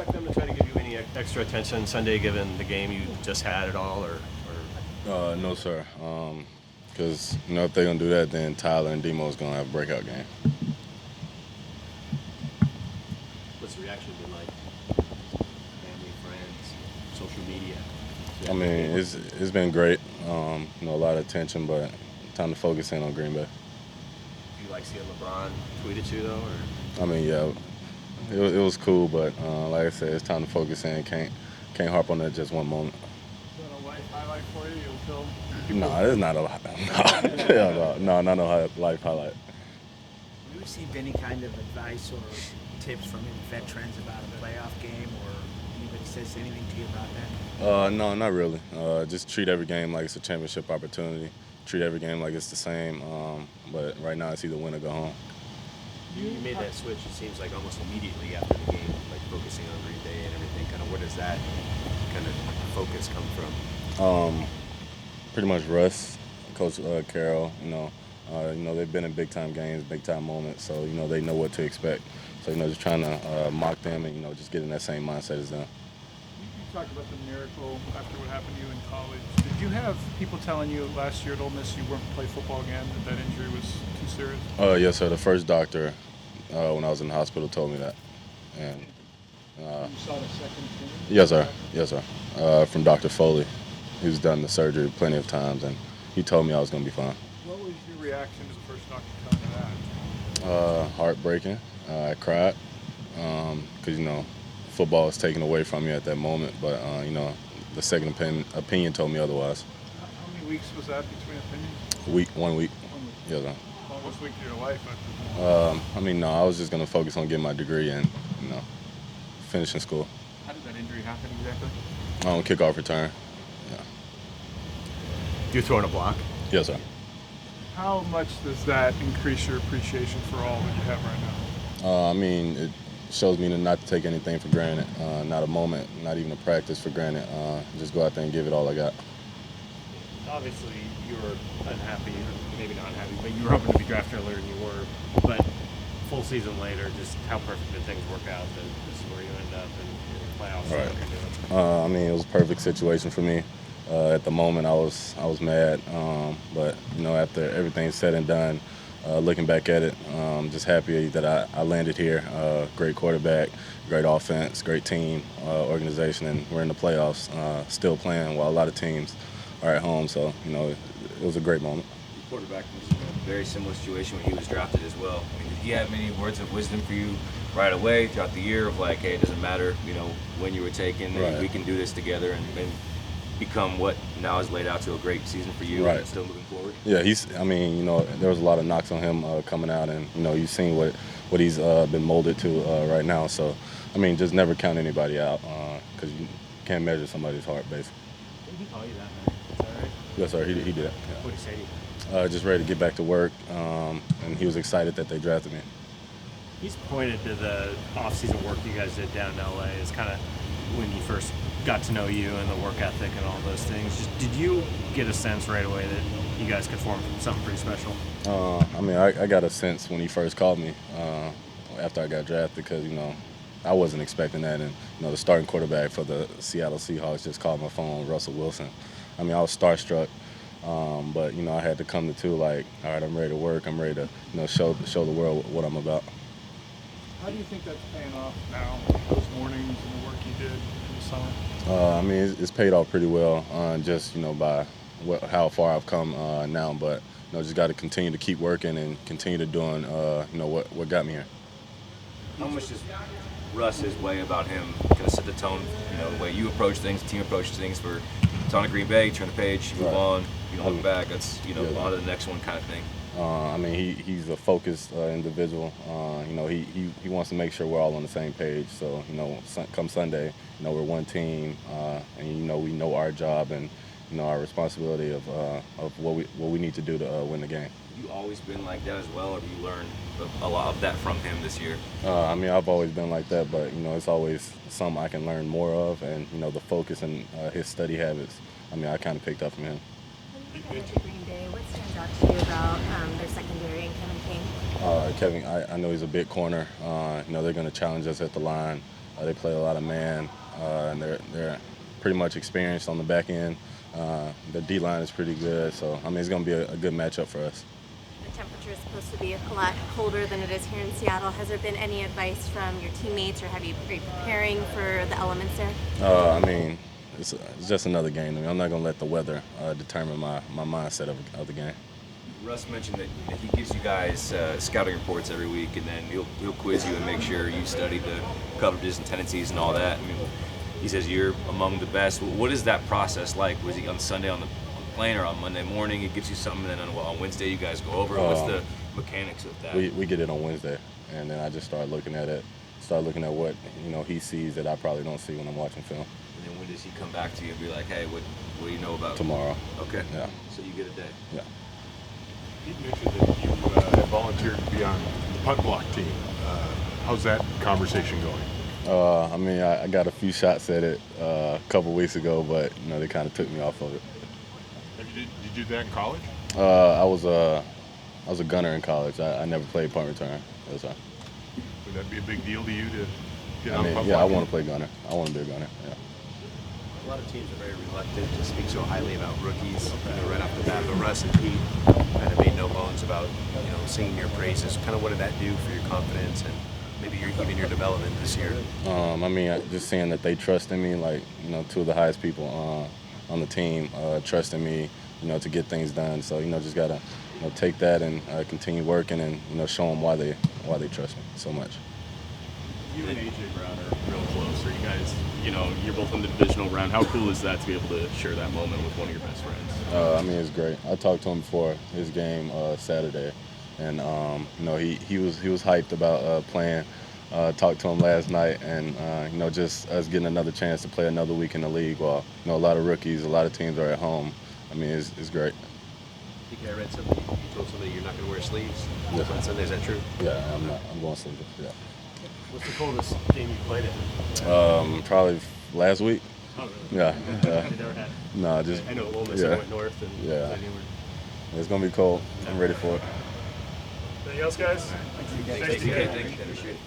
expect them to try to give you any extra attention Sunday, given the game you just had at all, or? No, sir. Because if they're gonna do that, then Tyler and Demo's gonna have a breakout game. What's the reaction been like? Family, friends, social media? I mean, it's been great. A lot of attention, but time to focus in on Green Bay. Do you like seeing LeBron tweet at you though, or? I mean, yeah, it was cool, but like I said, it's time to focus in. Can't harp on that just one moment. Is that a life highlight for you? You'll film? No, it's not a no, not a life highlight. Have you received any kind of advice or tips from any veterans about a playoff game, or anybody says anything to you about that? No, not really. Just treat every game like it's a championship opportunity. Treat every game like it's the same. But right now, it's either win or go home. You made that switch, it seems like almost immediately after the game, like focusing on Green Bay and everything. Kind of where does that kind of focus come from? Pretty much Russ, Coach Carroll. They've been in big time games, big time moments, so they know what to expect. So just trying to mock them and just get in that same mindset as them. You talked about the miracle after what happened to you in college. Did you have people telling you last year at Ole Miss you weren't going to play football again, that injury was too serious? Yes, sir. The first doctor when I was in the hospital told me that. And you saw the second opinion? yes, sir. Yes, sir. From Dr. Foley. He's done the surgery plenty of times, and he told me I was going to be fine. What was your reaction to the first doctor telling you that? Heartbreaking. I cried because, football was taken away from you at that moment. But, the second opinion told me otherwise. How many weeks was that between opinions? 1 week. 1 week. Yes, sir. Longest week of your life, I presume. No, I was just going to focus on getting my degree and, finishing school. How did that injury happen exactly? Kickoff return. You're throwing a block? Yes, sir. How much does that increase your appreciation for all that you have right now? It shows me not to take anything for granted, not a moment, not even a practice for granted. Just go out there and give it all I got. Obviously, you were unhappy, maybe not unhappy, but you were hoping to be drafted earlier than you were. But full season later, just how perfect did things work out that this is where you end up in the playoffs? Right. What you're doing? It was a perfect situation for me. At the moment, I was mad, but after everything's said and done, looking back at it, just happy that I landed here. Great quarterback, great offense, great team, organization, and we're in the playoffs, still playing while a lot of teams are at home. So it was a great moment. Your quarterback was in a very similar situation when he was drafted as well. Did he have any words of wisdom for you right away throughout the year of like, hey, it doesn't matter, when you were taken, right. We can do this together and become what now is laid out to a great season for you, right. And still moving forward? Yeah, there was a lot of knocks on him coming out, and you've seen what he's been molded to right now. So, just never count anybody out because you can't measure somebody's heart, basically. Did he call you that, man? Is that right? Yes, sir. He did. Yeah. What did he say to you? Just ready to get back to work, and he was excited that they drafted me. He's pointed to the off-season work you guys did down in LA as kind of when he first got to know you and the work ethic and all those things. Just, did you get a sense right away that you guys could form something pretty special? I got a sense when he first called me after I got drafted because, I wasn't expecting that. And, the starting quarterback for the Seattle Seahawks just called my phone, Russell Wilson. I was starstruck, but, I had to come to like, all right, I'm ready to work. I'm ready to, show the world what I'm about. How do you think that's paying off now, those mornings and the work you did in the summer? It's paid off pretty well, just by how far I've come now. But just got to continue to keep working and continue to doing what got me here. How much does Russ's way about him kind of set the tone? The way you approach things, the team approaches things. For it's on a Green Bay, turn the page, move on, you don't look back. That's on to the next one kind of thing. He's a focused individual. He wants to make sure we're all on the same page. So, come Sunday, we're one team, and we know our job and our responsibility of what we need to do to win the game. Have you always been like that as well, or have you learned a lot of that from him this year? I've always been like that, but it's always something I can learn more of, and the focus and his study habits. I kind of picked up from him. When you get to Green Bay, what stands out to you about their secondary and Kevin King? Kevin, I know he's a big corner. They're going to challenge us at the line. They play a lot of man, and they're pretty much experienced on the back end. The D-line is pretty good, so I mean it's going to be a good matchup for us. The temperature is supposed to be a lot colder than it is here in Seattle. Has there been any advice from your teammates, or are you preparing for the elements there? I mean, it's just another game. I mean, I'm not going to let the weather determine my mindset of the game. Russ mentioned that he gives you guys scouting reports every week, and then he'll quiz you and make sure you study the coverages and tendencies and all that. I mean, he says you're among the best. What is that process like? Was he on Sunday on the plane or on Monday morning? He gives you something, and then on Wednesday you guys go over. What's the mechanics of that? We get it on Wednesday, and then I just start looking at it, what he sees that I probably don't see when I'm watching film. And then when does he come back to you and be like, hey, what do you know about tomorrow? Okay. Yeah. So you get a day. Yeah. You mentioned that you had volunteered to be on the punt block team. How's that conversation going? I mean, I got a few shots at it a couple weeks ago, but they kind of took me off of it. Did you do that in college? I was a gunner in college. I never played punt return. That's right. Would that be a big deal to you to get I on mean, punt yeah, block? I want to play gunner. I want to be a gunner. Yeah. A lot of teams are very reluctant to speak so highly about rookies, right off the bat. But Russ and Pete kind of made no bones about, singing your praises. Kind of what did that do for your confidence and maybe even your development this year? I mean, just seeing that they trust in me, like, two of the highest people on the team trusting me, to get things done. So, just got to, take that and continue working and, show them why they trust me so much. You and AJ Brown are real close. Are you guys, you're both in the divisional round. How cool is that to be able to share that moment with one of your best friends? I mean, it's great. I talked to him before his game Saturday, and he was hyped about playing. Talked to him last night, and just us getting another chance to play another week in the league. While a lot of rookies, a lot of teams are at home. I mean, it's great. DK, I read something. You told somebody you're not going to wear sleeves on Sunday. Is that true? Yeah, I'm not. I'm going sleeveless. Yeah. What's the coldest game you played in? Probably last week. Oh, really? Yeah. You never had? No, just. I know Ole Miss yeah. went north and Yeah. It's gonna be cold. I'm ready for it. Anything else, guys? Thanks, DK. Thank you. Appreciate it.